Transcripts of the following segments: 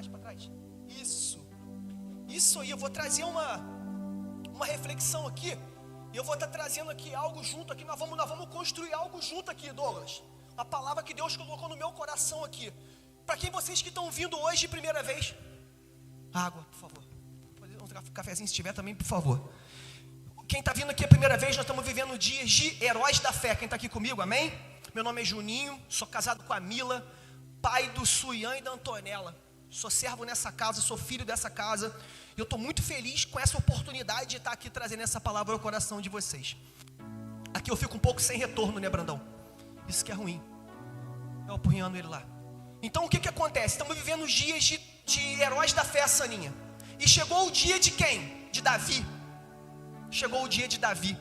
mais para trás. Isso aí, eu vou trazer uma reflexão aqui. E eu vou estar trazendo aqui algo junto aqui. Nós vamos construir algo junto aqui, Douglas. Uma palavra que Deus colocou no meu coração aqui. Para quem vocês que estão vindo hoje de primeira vez. Água, por favor. Um cafezinho se tiver também, por favor. Quem está vindo aqui a primeira vez, nós estamos vivendo dias de heróis da fé. Quem está aqui comigo, amém? Meu nome é Juninho, sou casado com a Mila, pai do Suian e da Antonella. Sou servo nessa casa, sou filho dessa casa. E eu estou muito feliz com essa oportunidade de estar aqui trazendo essa palavra ao coração de vocês. Aqui eu fico um pouco sem retorno, né, Brandão? Isso que é ruim. Eu apurriando ele lá. Então o que acontece? Estamos vivendo os dias de heróis da fé, Saninha. E chegou o dia de quem? De Davi. Chegou o dia de Davi.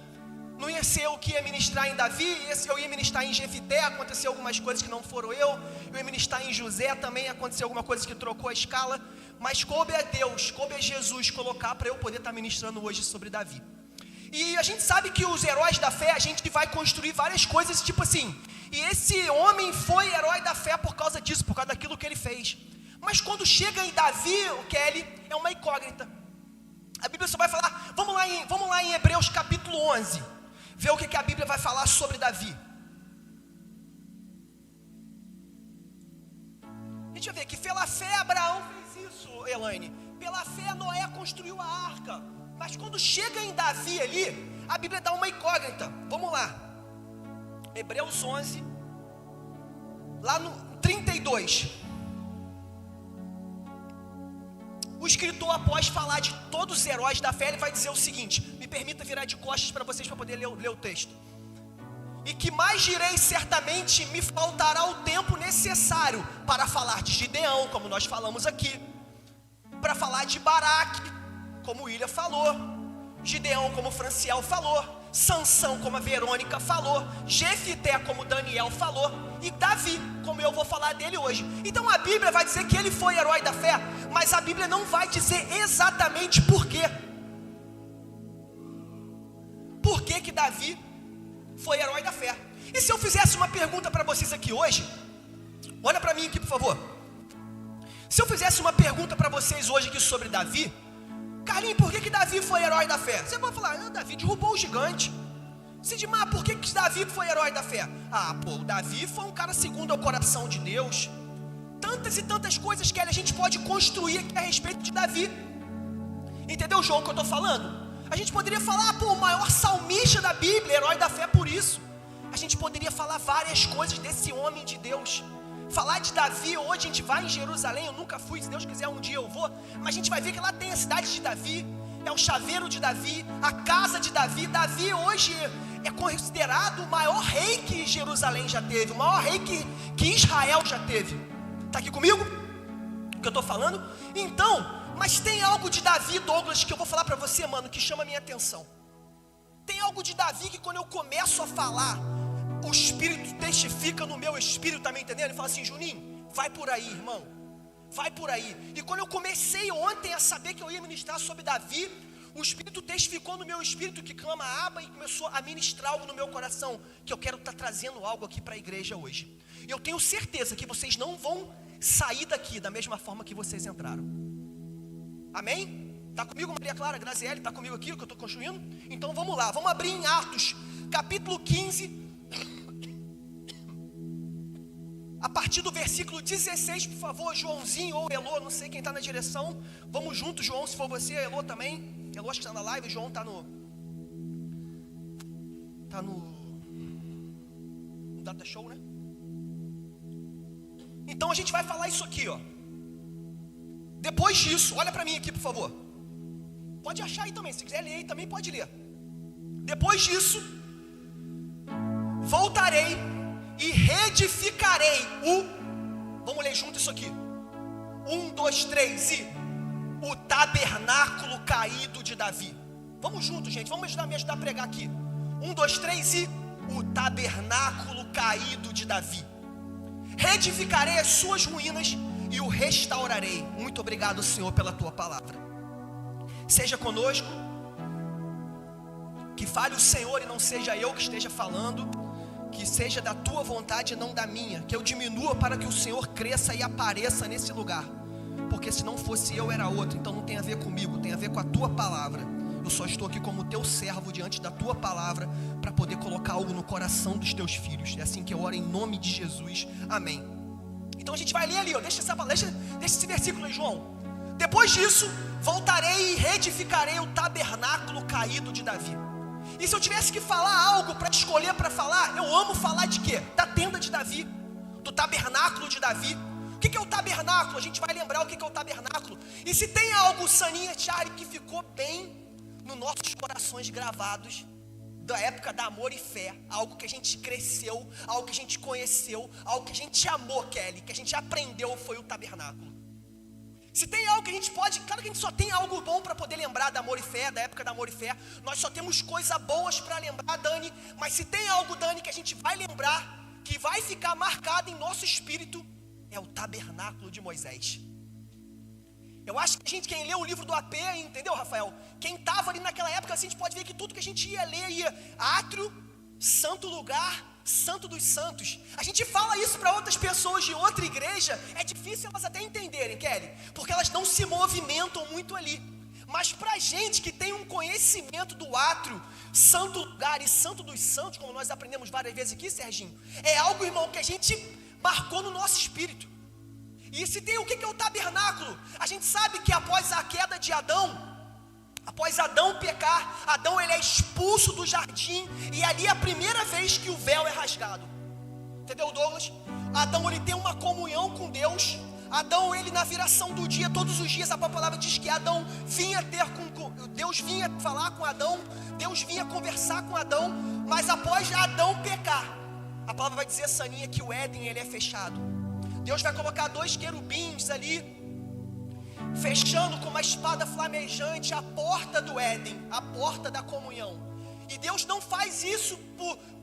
Não ia ser eu que ia ministrar em Davi, eu ia ministrar em Jefité, aconteceu algumas coisas que não foram eu ia ministrar em José também, aconteceu alguma coisa que trocou a escala, mas coube a Deus, coube a Jesus colocar para eu poder estar ministrando hoje sobre Davi. E a gente sabe que os heróis da fé, a gente vai construir várias coisas, tipo assim, e esse homem foi herói da fé por causa disso, por causa daquilo que ele fez. Mas quando chega em Davi, o Kelly, é uma incógnita. A Bíblia só vai falar, vamos lá em Hebreus capítulo 11, ver o que a Bíblia vai falar sobre Davi. Deixa eu ver aqui, pela fé Abraão fez isso, Elaine. Pela fé Noé construiu a arca. Mas quando chega em Davi ali, a Bíblia dá uma incógnita. Vamos lá. Hebreus 11, lá no 32. O escritor, após falar de todos os heróis da fé, ele vai dizer o seguinte, me permita virar de costas para vocês, para poder ler o texto. E que mais direi, certamente me faltará o tempo necessário para falar de Gideão, como nós falamos aqui, para falar de Baraque, como o William falou, Gideão, como o Franciel falou, Sansão, como a Verônica falou, Jefité, como o Daniel falou, e Davi, como eu vou falar dele hoje. Então a Bíblia vai dizer que ele foi herói da fé, mas a Bíblia não vai dizer exatamente por quê. Por que que Davi foi herói da fé? E se eu fizesse uma pergunta para vocês aqui hoje, olha para mim aqui, por favor. Se eu fizesse uma pergunta para vocês hoje aqui sobre Davi, Carlinhos, por que Davi foi herói da fé? Você vai falar, Davi derrubou o gigante. Sidmar, por que Davi foi herói da fé? O Davi foi um cara segundo ao coração de Deus. Tantas e tantas coisas que a gente pode construir aqui a respeito de Davi. Entendeu, João, o que eu estou falando? A gente poderia falar, o maior salmista da Bíblia, herói da fé por isso. A gente poderia falar várias coisas desse homem de Deus. Falar de Davi, hoje a gente vai em Jerusalém, eu nunca fui, se Deus quiser um dia eu vou, mas a gente vai ver que lá tem a cidade de Davi, é o chaveiro de Davi, a casa de Davi. Davi hoje é considerado o maior rei que Jerusalém já teve, o maior rei que Israel já teve. Está aqui comigo? O que eu estou falando? Então, mas tem algo de Davi, Douglas, que eu vou falar para você, mano, que chama a minha atenção. Tem algo de Davi que quando eu começo a falar, o Espírito testifica no meu espírito, tá me entendendo? Ele fala assim, Juninho, vai por aí, irmão, vai por aí. E quando eu comecei ontem a saber que eu ia ministrar sobre Davi, o Espírito testificou no meu espírito que clama Abba e começou a ministrar algo no meu coração, que eu quero estar trazendo algo aqui para a igreja hoje. E eu tenho certeza que vocês não vão sair daqui da mesma forma que vocês entraram. Amém? Tá comigo, Maria Clara, Graziele, tá comigo aqui o que eu estou construindo? Então vamos lá, vamos abrir em Atos, capítulo 15, a partir do versículo 16, por favor, Joãozinho ou Elô, não sei quem está na direção. Vamos juntos, João, se for você, Elô também. Elô acho que está na live, João está no Data Show, né? Então a gente vai falar isso aqui, ó. Depois disso, olha para mim aqui, por favor. Pode achar aí também, se quiser ler aí também pode ler. Depois disso, voltarei e reedificarei vamos ler junto isso aqui. 1, 2, 3 e o tabernáculo caído de Davi. Vamos juntos, gente, vamos me ajudar a pregar aqui. 1, 2, 3 e o tabernáculo caído de Davi. Reedificarei as suas ruínas e o restaurarei. Muito obrigado, Senhor, pela tua palavra. Seja conosco, que fale o Senhor e não seja eu que esteja falando. Que seja da tua vontade e não da minha. Que eu diminua para que o Senhor cresça e apareça nesse lugar. porque se não fosse eu era outro. Então não tem a ver comigo, tem a ver com a tua palavra. Eu só estou aqui como teu servo diante da tua palavra, para poder colocar algo no coração dos teus filhos. É assim que eu oro em nome de Jesus, amém. Então a gente vai ler ali, ó, deixa esse versículo aí, João. Depois disso, voltarei e reedificarei o tabernáculo caído de Davi. E se eu tivesse que falar algo para escolher para falar, eu amo falar de quê? Da tenda de Davi, do tabernáculo de Davi. O que é o tabernáculo? A gente vai lembrar o que é o tabernáculo. E se tem algo, Saninha, Charlie, que ficou bem nos nossos corações gravados, da época da amor e fé, algo que a gente cresceu, algo que a gente conheceu, algo que a gente amou, Kelly, que a gente aprendeu, foi o tabernáculo. Se tem algo que a gente pode, claro que a gente só tem algo bom para poder lembrar da amor e fé, da época da amor e fé, nós só temos coisas boas para lembrar, Dani, mas se tem algo, Dani, que a gente vai lembrar, que vai ficar marcado em nosso espírito, é o tabernáculo de Moisés. Eu acho que quem lê o livro do AP, entendeu, Rafael? Quem estava ali naquela época, assim, a gente pode ver que tudo que a gente ia ler, átrio, santo lugar, santo dos santos. A gente fala isso para outras pessoas de outra igreja, é difícil elas até entenderem, Kelly, porque elas não se movimentam muito ali. Mas para a gente que tem um conhecimento do átrio, santo lugar e santo dos santos, como nós aprendemos várias vezes aqui, Serginho, é algo, irmão, que a gente marcou no nosso espírito. E se tem o que é o tabernáculo, a gente sabe que após a queda de Adão, após Adão pecar, Adão ele é expulso do jardim, e ali é a primeira vez que o véu é rasgado. Entendeu, Douglas? Adão ele tem uma comunhão com Deus. Adão ele na viração do dia, todos os dias a palavra diz que Adão vinha Deus vinha falar com Adão, Deus vinha conversar com Adão, mas após Adão pecar, a palavra vai dizer, Saninha, que o Éden ele é fechado. Deus vai colocar 2 querubins ali, fechando com uma espada flamejante a porta do Éden, a porta da comunhão. E Deus não faz isso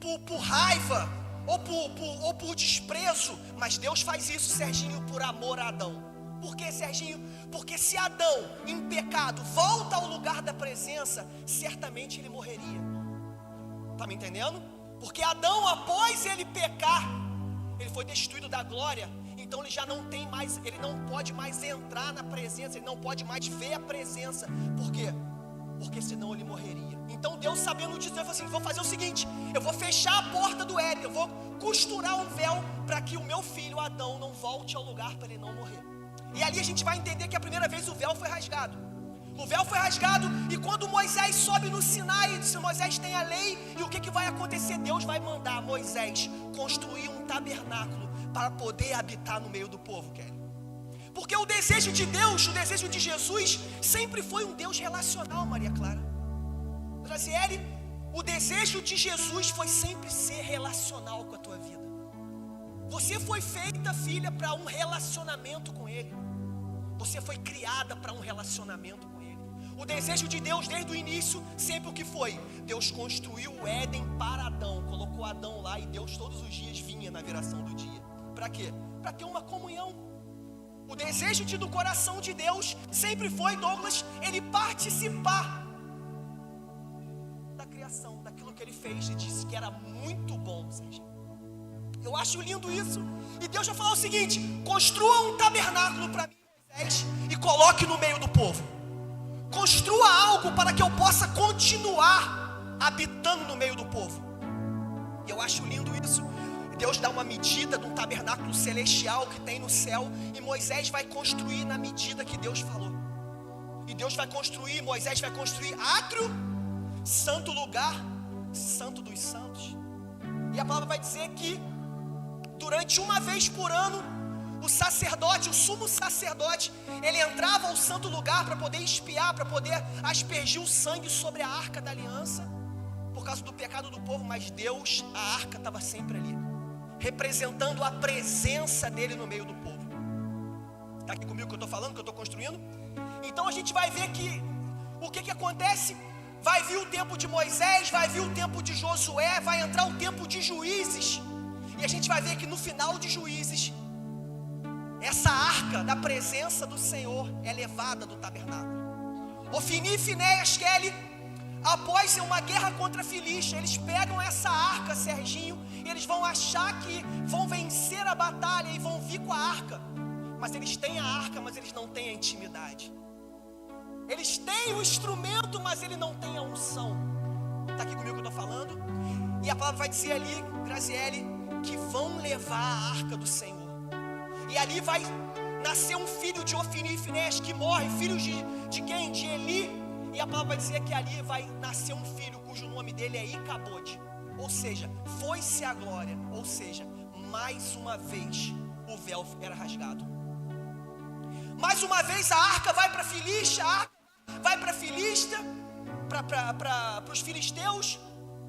por raiva ou por desprezo, mas Deus faz isso, Serginho, por amor a Adão. Por que, Serginho? Porque se Adão, em pecado, volta ao lugar da presença, certamente ele morreria. Tá me entendendo? Porque Adão, após ele pecar, ele foi destituído da glória. Então ele já não tem mais, ele não pode mais entrar na presença, ele não pode mais ver a presença. Por quê? Porque senão ele morreria. Então Deus, sabendo disso, ele falou assim, vou fazer o seguinte, eu vou fechar a porta do Éden, eu vou costurar um véu para que o meu filho Adão não volte ao lugar para ele não morrer. E ali a gente vai entender que a primeira vez o véu foi rasgado. O véu foi rasgado, e quando Moisés sobe no Sinai, se Moisés tem a lei, e o que vai acontecer? Deus vai mandar Moisés construir um tabernáculo para poder habitar no meio do povo, Kelly. Porque o desejo de Deus, o desejo de Jesus, sempre foi um Deus relacional, Maria Clara. Graziele, o desejo de Jesus foi sempre ser relacional com a tua vida. Você foi feita, filha, para um relacionamento com Ele. Você foi criada para um relacionamento com Ele. O desejo de Deus desde o início, sempre o que foi? Deus construiu o Éden para Adão, colocou Adão lá, e Deus todos os dias vinha na viração do dia. Para quê? Para ter uma comunhão. O desejo do coração de Deus sempre foi, Douglas, Ele participar da criação, daquilo que Ele fez, e disse que era muito bom, Sérgio. Eu acho lindo isso. E Deus já falou o seguinte, construa um tabernáculo para mim, Moisés, e coloque no meio do povo. Construa algo para que eu possa continuar habitando no meio do povo. E eu acho lindo isso. Deus dá uma medida de um tabernáculo celestial que tem no céu, e Moisés vai construir na medida que Deus falou. E Deus vai construir, Moisés vai construir átrio, santo lugar, santo dos santos. E a palavra vai dizer que durante uma vez por ano, o sacerdote, o sumo sacerdote, ele entrava ao santo lugar para poder espiar, para poder aspergir o sangue sobre a arca da aliança, por causa do pecado do povo. Mas Deus, a arca estava sempre ali, representando a presença dele no meio do povo. Está aqui comigo que eu estou falando, que eu estou construindo? Então a gente vai ver que o que acontece? Vai vir o tempo de Moisés, vai vir o tempo de Josué, vai entrar o tempo de Juízes, e a gente vai ver que no final de Juízes, essa arca da presença do Senhor é levada do tabernáculo. Ofni e Finéias, Kelly, após uma guerra contra a Filístia, eles pegam essa arca, Serginho, e eles vão achar que vão vencer a batalha e vão vir com a arca. mas eles têm a arca, mas eles não têm a intimidade. Eles têm o instrumento, mas ele não tem a unção. Está aqui comigo que eu estou falando? E a palavra vai dizer ali, Graziele, que vão levar a arca do Senhor. E ali vai nascer um filho de Ofni e Finés, que morre, filho de quem? De Eli. E a palavra vai dizer que ali vai nascer um filho cujo nome dele é Icabode. Ou seja, foi-se a glória. Ou seja, mais uma vez o véu era rasgado. Mais uma vez a arca vai para a Filístia, a arca vai para a Filístia, para os filisteus.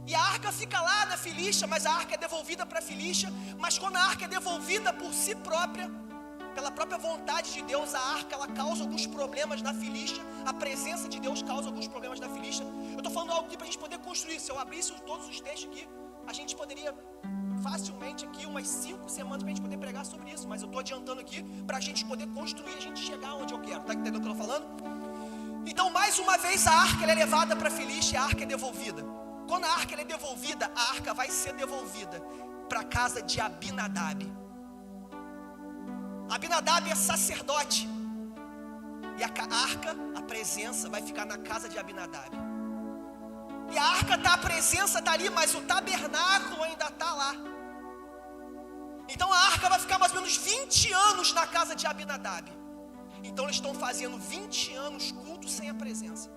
E a arca fica lá na Filístia, mas a arca é devolvida para a Filístia. Mas quando a arca é devolvida por si própria, pela própria vontade de Deus, a arca ela causa alguns problemas na Filístia. A presença de Deus causa alguns problemas na Filístia. Eu estou falando algo aqui para a gente poder construir. Se eu abrisse todos os textos aqui, a gente poderia facilmente aqui umas 5 semanas para a gente poder pregar sobre isso. Mas eu estou adiantando aqui para a gente poder construir, a gente chegar onde eu quero. Está entendendo o que eu estou falando? Então, mais uma vez, a arca ela é levada para a Filístia e a arca é devolvida. Quando a arca ela é devolvida, a arca vai ser devolvida para a casa de Abinadab. Abinadab é sacerdote. E a arca, a presença, vai ficar na casa de Abinadab. E a arca a presença está ali, mas o tabernáculo ainda está lá. Então a arca vai ficar mais ou menos 20 anos na casa de Abinadab. Então eles estão fazendo 20 anos culto sem a presença.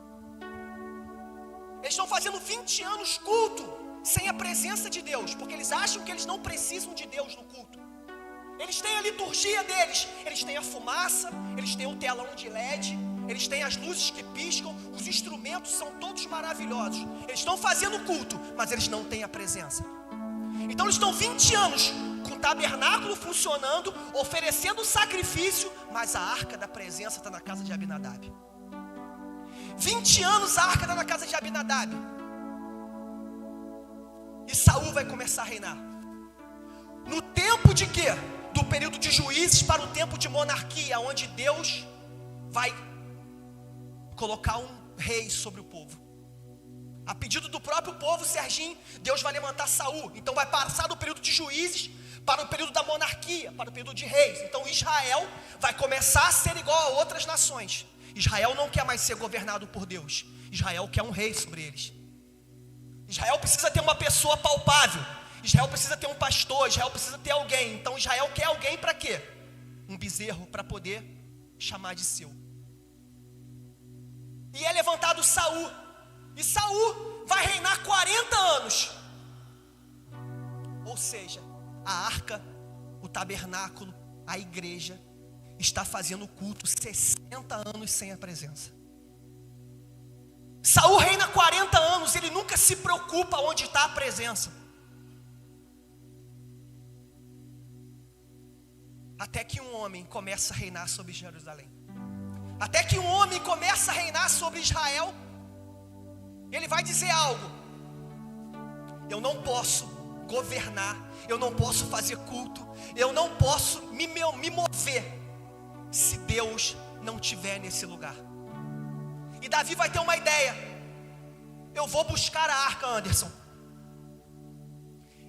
Eles estão fazendo 20 anos culto sem a presença de Deus, porque eles acham que eles não precisam de Deus no culto. Eles têm a liturgia deles, eles têm a fumaça, eles têm o telão de LED, eles têm as luzes que piscam, os instrumentos são todos maravilhosos. Eles estão fazendo culto, mas eles não têm a presença. Então eles estão 20 anos com o tabernáculo funcionando, oferecendo sacrifício, mas a arca da presença está na casa de Abinadab. 20 anos a arca está na casa de Abinadab. E Saul vai começar a reinar. No tempo de quê? Do período de juízes para o tempo de monarquia, onde Deus vai colocar um rei sobre o povo. A pedido do próprio povo, Serginho, Deus vai levantar Saul. Então vai passar do período de juízes para o período da monarquia, para o período de reis. Então Israel vai começar a ser igual a outras nações. Israel não quer mais ser governado por Deus. Israel quer um rei sobre eles. Israel precisa ter uma pessoa palpável. Israel precisa ter um pastor. Israel precisa ter alguém. Então Israel quer alguém para quê? Um bezerro para poder chamar de seu. E é levantado Saul. E Saul vai reinar 40 anos. Ou seja, a arca, o tabernáculo, a igreja está fazendo culto 60 anos sem a presença. Saul reina 40 anos, ele nunca se preocupa onde está a presença. Até que um homem começa a reinar sobre Jerusalém. Até que um homem começa a reinar sobre Israel. Ele vai dizer algo: eu não posso governar, eu não posso fazer culto, eu não posso me mover se Deus não estiver nesse lugar. E Davi vai ter uma ideia: eu vou buscar a arca, Anderson.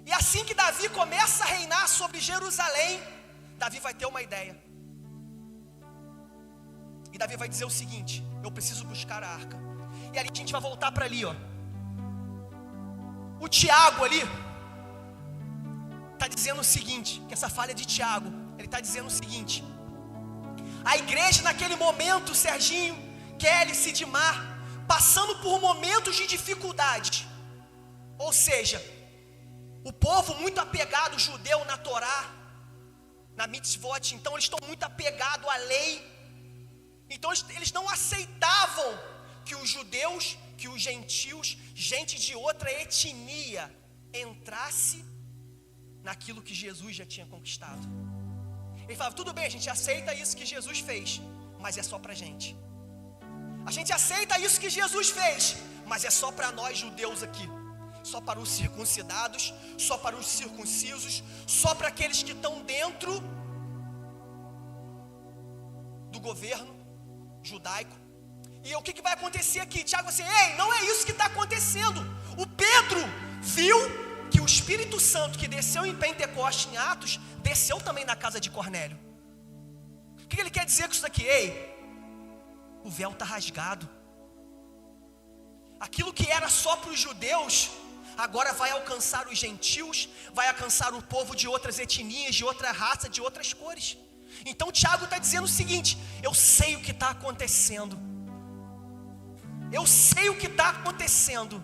E assim que Davi começa a reinar sobre Jerusalém, Davi vai ter uma ideia. E Davi vai dizer o seguinte: eu preciso buscar a arca. E ali a gente vai voltar para ali, ó. O Tiago ali está dizendo o seguinte, que essa falha de Tiago, ele está dizendo o seguinte: a igreja naquele momento, Serginho, Kelly, Sidmar, passando por momentos de dificuldade. Ou seja, o povo muito apegado, judeu, na Torá, na mitzvot, então eles estão muito apegados à lei. Então eles não aceitavam que os judeus, que os gentios, gente de outra etnia, entrasse naquilo que Jesus já tinha conquistado. Ele falava: tudo bem, a gente aceita isso que Jesus fez, mas é só pra gente. A gente aceita isso que Jesus fez, mas é só para nós judeus aqui. Só para os circuncidados, só para os circuncisos, só para aqueles que estão dentro do governo judaico. E o que vai acontecer aqui? Tiago assim: ei, não é isso que está acontecendo. O Pedro viu que o Espírito Santo que desceu em Pentecoste, em Atos, desceu também na casa de Cornélio. que ele quer dizer com isso daqui? Ei, o véu está rasgado. Aquilo que era só para os judeus, agora vai alcançar os gentios, vai alcançar o povo de outras etnias, de outra raça, de outras cores. Então Tiago está dizendo o seguinte: eu sei o que está acontecendo. Eu sei o que está acontecendo.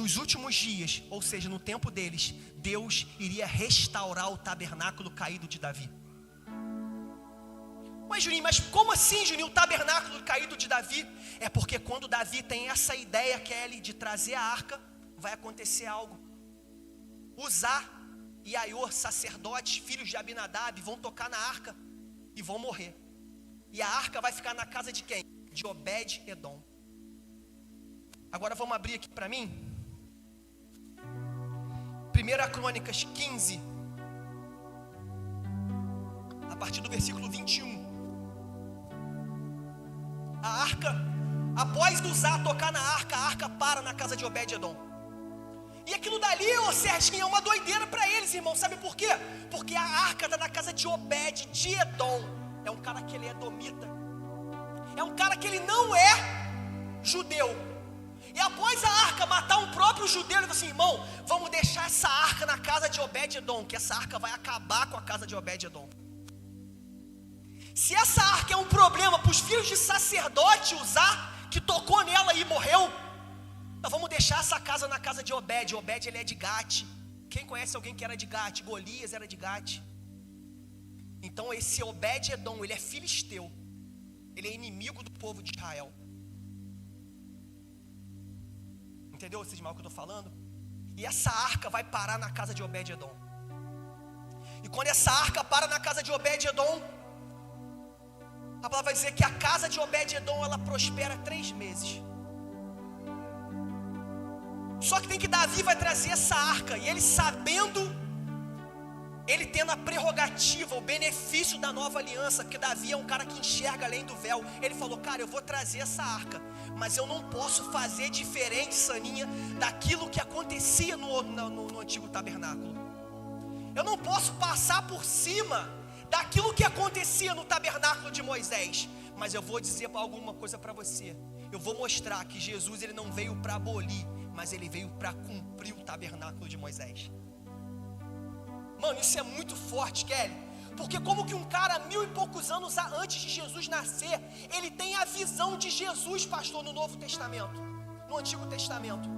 Nos últimos dias, ou seja, no tempo deles, Deus iria restaurar o tabernáculo caído de Davi. Mas Juninho, mas como assim, Juninho, o tabernáculo caído de Davi? É porque quando Davi tem essa ideia, Kelly, de trazer a arca, vai acontecer algo. Uzá e Aior, sacerdotes, filhos de Abinadab, vão tocar na arca e vão morrer. E a arca vai ficar na casa de quem? De Obed-Edom. Agora vamos abrir aqui para mim 1 Crônicas 15, a partir do versículo 21. A arca, após Uzá tocar na arca para na casa de Obed-Edom. E aquilo dali, Serginho, é uma doideira para eles, irmão. Sabe por quê? Porque a arca está na casa de Obed-Edom. É um cara que ele é edomita. É um cara que ele não é judeu. E após a arca matar um próprio judeu, ele falou assim: irmão, vamos deixar essa arca na casa de Obed-Edom, que essa arca vai acabar com a casa de Obed-Edom. Se essa arca é um problema para os filhos de sacerdote Uzá, que tocou nela e morreu, então vamos deixar essa casa na casa de Obed. Obed, ele é de Gate. Quem conhece alguém que era de Gate? Golias era de Gate. Então esse Obed-Edom, ele é filisteu. Ele é inimigo do povo de Israel. Entendeu, Sidmar, o que eu estou falando? E essa arca vai parar na casa de Obed-Edom. E quando essa arca para na casa de Obed-Edom, a palavra vai dizer que a casa de Obed-Edom, ela prospera 3 meses. Só que tem que Davi vai trazer essa arca, e ele sabendo, ele tendo a prerrogativa, o benefício da nova aliança, porque Davi é um cara que enxerga além do véu. Ele falou: cara, eu vou trazer essa arca, mas eu não posso fazer diferente, Saninha, daquilo que acontecia no antigo tabernáculo. Eu não posso passar por cima daquilo que acontecia no tabernáculo de Moisés. Mas eu vou dizer alguma coisa para você. Eu vou mostrar que Jesus, ele não veio para abolir, mas ele veio para cumprir o tabernáculo de Moisés. Mano, isso é muito forte, Kelly. Porque como que um cara 1000 e poucos anos antes de Jesus nascer, ele tem a visão de Jesus, pastor, no Novo Testamento, no Antigo Testamento.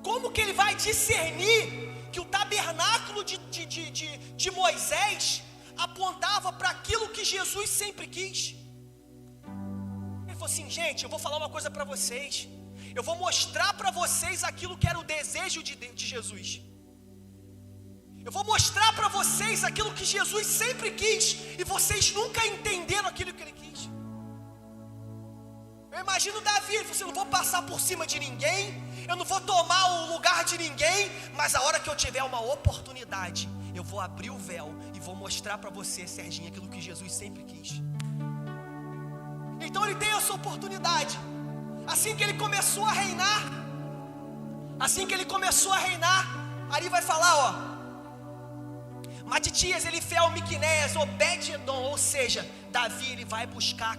Como que ele vai discernir que o tabernáculo de Moisés apontava para aquilo que Jesus sempre quis? Ele falou assim: gente, eu vou falar uma coisa para vocês. Eu vou mostrar para vocês aquilo que era o desejo de Jesus. Eu vou mostrar para vocês aquilo que Jesus sempre quis, e vocês nunca entenderam aquilo que ele quis. Eu imagino Davi, ele falou assim: eu não vou passar por cima de ninguém, eu não vou tomar o lugar de ninguém, mas a hora que eu tiver uma oportunidade, eu vou abrir o véu e vou mostrar para você, Serginho, aquilo que Jesus sempre quis. Então ele tem essa oportunidade. Assim que ele começou a reinar, ali vai falar, ó: Matitias, Elifel, Miqunéias, Obed-Edom. Ou seja, Davi, ele vai buscar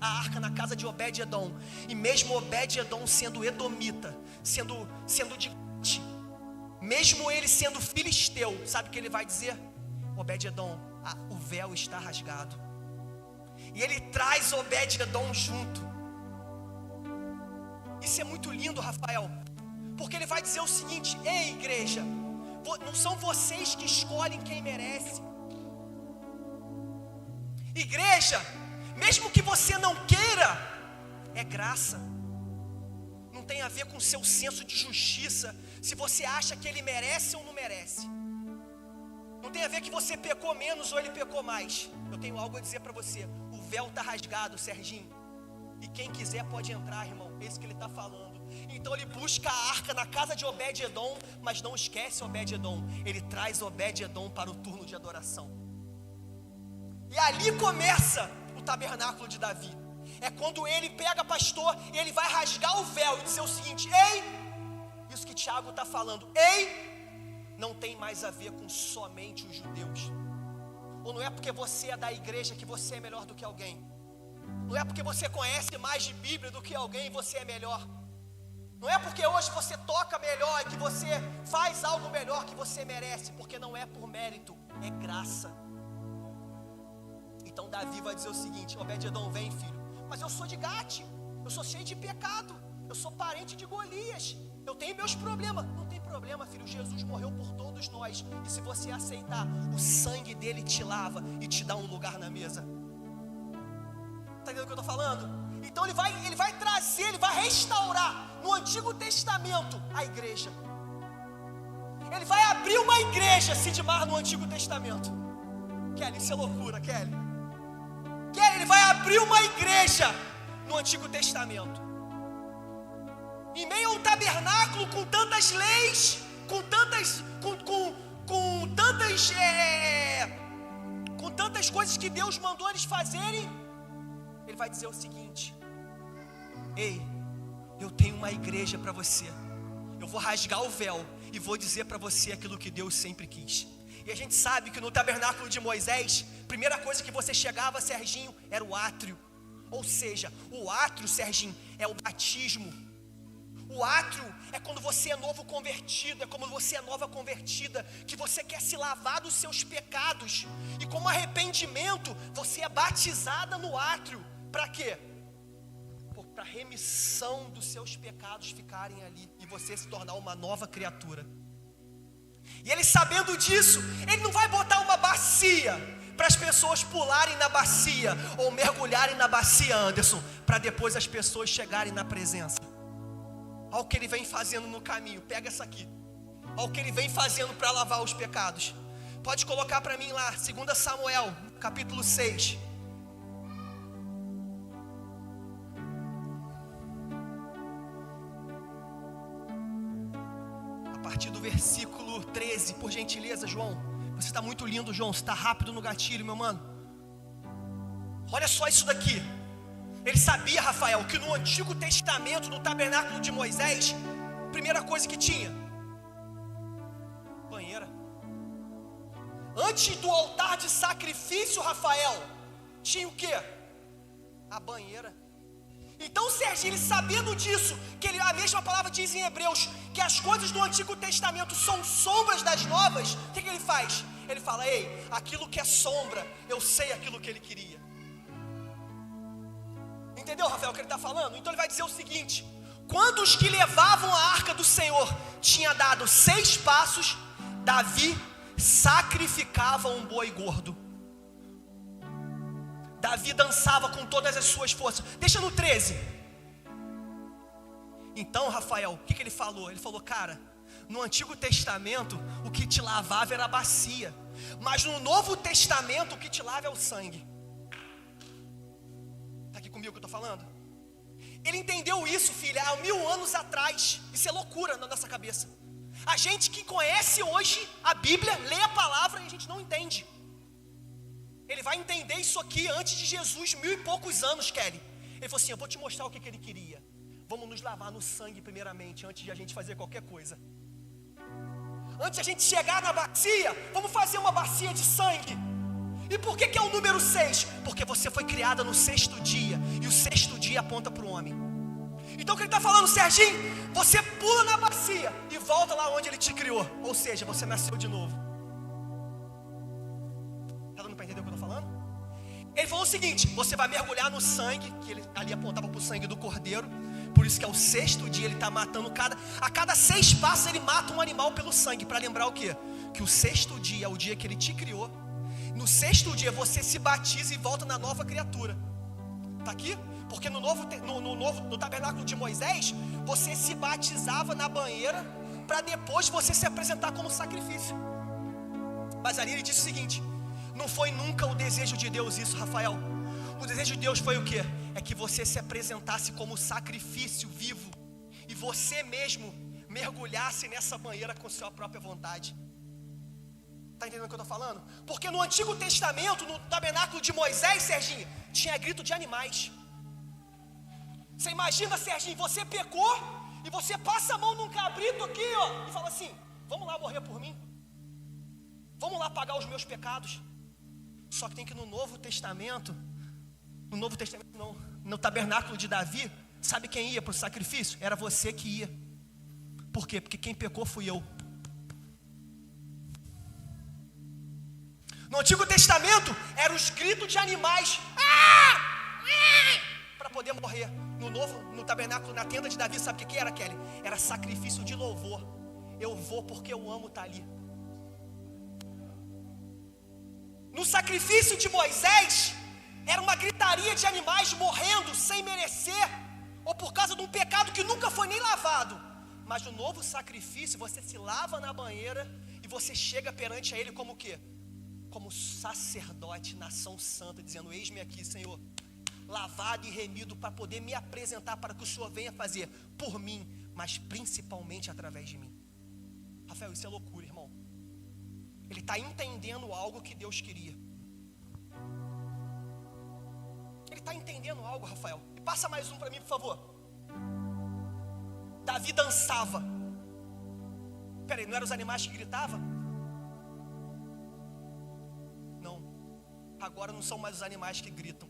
a arca na casa de Obed-Edom. E mesmo Obed-Edom sendo edomita, sendo de Gate, mesmo ele sendo filisteu, sabe o que ele vai dizer? Obed-Edom, o véu está rasgado. E ele traz Obed-Edom junto. Isso é muito lindo, Rafael, porque ele vai dizer o seguinte: ei, igreja, não são vocês que escolhem quem merece. Igreja, mesmo que você não queira, é graça. Não tem a ver com seu senso de justiça, se você acha que ele merece ou não merece. Não tem a ver que você pecou menos ou ele pecou mais. Eu tenho algo a dizer para você: o véu está rasgado, Serginho, e quem quiser pode entrar, irmão. É isso que ele está falando. Então ele busca a arca na casa de Obed-Edom, mas não esquece Obed-Edom. Ele traz Obed-Edom para o turno de adoração. E ali começa o tabernáculo de Davi. É quando ele pega, pastor, e ele vai rasgar o véu e dizer o seguinte: ei, isso que Tiago está falando, ei, não tem mais a ver com somente os judeus. ou não é porque você é da igreja que você é melhor do que alguém. Não é porque você conhece mais de Bíblia do que alguém e você é melhor. Não é porque hoje você toca melhor e que você faz algo melhor que você merece, porque não é por mérito, é graça. Então Davi vai dizer o seguinte: Obed-edom, vem filho, mas eu sou de Gate, eu sou cheio de pecado, eu sou parente de Golias, eu tenho meus problemas. Não tem problema, filho, Jesus morreu por todos nós, e se você aceitar, o sangue dele te lava e te dá um lugar na mesa. Está entendendo o que eu estou falando? Então ele vai trazer, ele vai restaurar no Antigo Testamento a igreja. Ele vai abrir uma igreja, Sidmar, no Antigo Testamento. Kelly, isso é loucura, Kelly. Kelly, ele vai abrir uma igreja no Antigo Testamento. Em meio a um tabernáculo com tantas leis, com tantas coisas que Deus mandou eles fazerem, ele vai dizer o seguinte: ei, eu tenho uma igreja para você. Eu vou rasgar o véu e vou dizer para você aquilo que Deus sempre quis. E a gente sabe que no tabernáculo de Moisés, primeira coisa que você chegava, Serginho, era o átrio. Ou seja, o átrio, Serginho, é o batismo. O átrio é quando você é novo convertido, é como você é nova convertida, que você quer se lavar dos seus pecados. E como arrependimento, você é batizada no átrio. Para quê? Para remissão dos seus pecados ficarem ali e você se tornar uma nova criatura. E ele, sabendo disso, ele não vai botar uma bacia para as pessoas pularem na bacia ou mergulharem na bacia, Anderson, para depois as pessoas chegarem na presença. Olha o que ele vem fazendo no caminho. Pega essa aqui. Olha o que ele vem fazendo para lavar os pecados. Pode colocar para mim lá, 2 Samuel, capítulo 6. A partir do versículo 13, por gentileza, João. Você está muito lindo, João. Você está rápido no gatilho, meu mano. Olha só isso daqui. Ele sabia, Rafael, que no Antigo Testamento, no tabernáculo de Moisés, primeira coisa que tinha: banheira. Antes do altar de sacrifício, Rafael, tinha o quê? A banheira. Então Serginho, ele sabendo disso, que a mesma palavra diz em Hebreus, que as coisas do Antigo Testamento são sombras das novas, o que ele faz? Ele fala: ei, aquilo que é sombra, eu sei aquilo que ele queria. Entendeu, Rafael, o que ele está falando? Então ele vai dizer o seguinte: quando os que levavam a arca do Senhor tinha dado 6 passos, Davi sacrificava um boi gordo. Davi dançava com todas as suas forças. Deixa no 13. Então, Rafael, o que ele falou? Ele falou: cara, no Antigo Testamento o que te lavava era a bacia, mas no Novo Testamento o que te lava é o sangue. Está aqui comigo que eu estou falando? Ele entendeu isso, filha, há 1000 anos atrás. Isso é loucura na nossa cabeça. A gente que conhece hoje a Bíblia, lê a palavra e a gente não entende. Ele vai entender isso aqui antes de Jesus, 1000 e poucos anos, Kelly. Ele falou assim: eu vou te mostrar o que ele queria. Vamos nos lavar no sangue primeiramente, antes de a gente fazer qualquer coisa. Antes de a gente chegar na bacia, vamos fazer uma bacia de sangue. E por que é o número 6? Porque você foi criada no 6º dia, e o 6º dia aponta para o homem. Então o que ele está falando, Serginho? Você pula na bacia e volta lá onde ele te criou. Ou seja, você nasceu de novo. Está dando para entender o que eu estou falando? Ele falou o seguinte: você vai mergulhar no sangue, que ele ali apontava para o sangue do cordeiro. Por isso que é o 6º dia, ele está matando a cada 6 passos ele mata um animal pelo sangue. Para lembrar o quê? Que o 6º dia é o dia que ele te criou. No 6º dia você se batiza e volta na nova criatura. Está aqui? Porque no tabernáculo de Moisés, você se batizava na banheira para depois você se apresentar como sacrifício. Mas ali ele disse o seguinte: não foi nunca o desejo de Deus isso, Rafael. O desejo de Deus foi o quê? É que você se apresentasse como sacrifício vivo e você mesmo mergulhasse nessa banheira com sua própria vontade. Está entendendo o que eu estou falando? Porque no Antigo Testamento, no tabernáculo de Moisés, Serginho, tinha grito de animais. Você imagina, Serginho, você pecou e você passa a mão num cabrito aqui, ó, e fala assim: vamos lá morrer por mim, vamos lá pagar os meus pecados. Só que tem que no Novo Testamento não, no tabernáculo de Davi, sabe quem ia para o sacrifício? Era você que ia. Por quê? Porque quem pecou fui eu. No Antigo Testamento, eram os gritos de animais para poder morrer. No tabernáculo, na tenda de Davi, sabe o que era, Kelly? Era sacrifício de louvor. Eu vou porque eu amo estar ali. No sacrifício de Moisés, era uma gritaria de animais morrendo sem merecer, ou por causa de um pecado que nunca foi nem lavado. Mas no novo sacrifício, você se lava na banheira e você chega perante a Ele como o quê? Como sacerdote, nação santa, dizendo: eis-me aqui, Senhor, lavado e remido, para poder me apresentar, para que o Senhor venha fazer por mim, mas principalmente através de mim. Rafael, isso é loucura, irmão. Ele está entendendo algo que Deus queria. Ele está entendendo algo, Rafael. E passa mais um para mim, por favor. Davi dançava. Peraí, não eram os animais que gritavam? Não. Agora não são mais os animais que gritam.